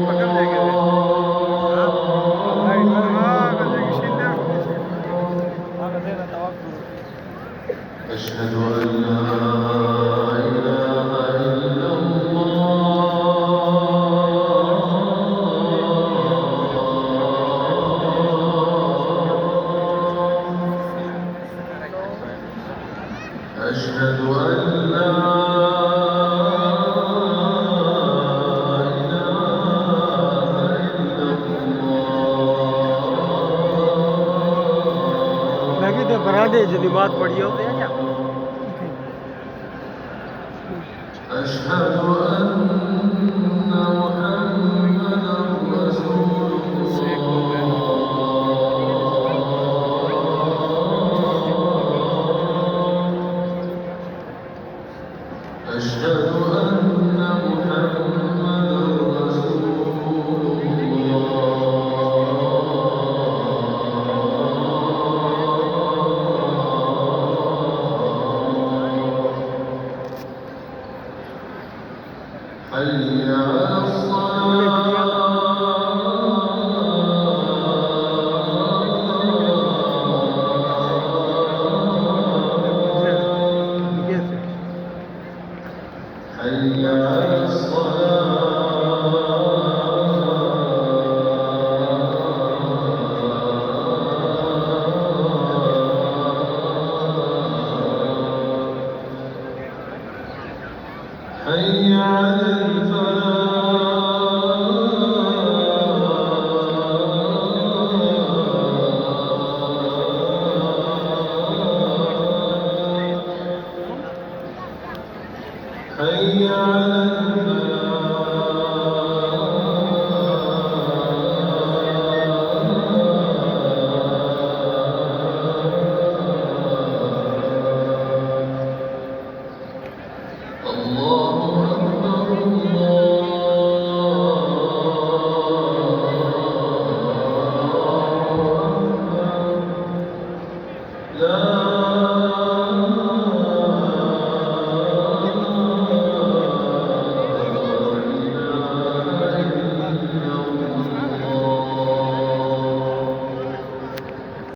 पकड़ लेंगे वे। हाँ लाइट हाँ कर देंगे शील्ड हाँ कर देना तवक्कुल أشهد أن لا إله إلا الله أشهد أن لا लगी तो बराडे जो नमाज पढ़ी होते हैं क्या أشهد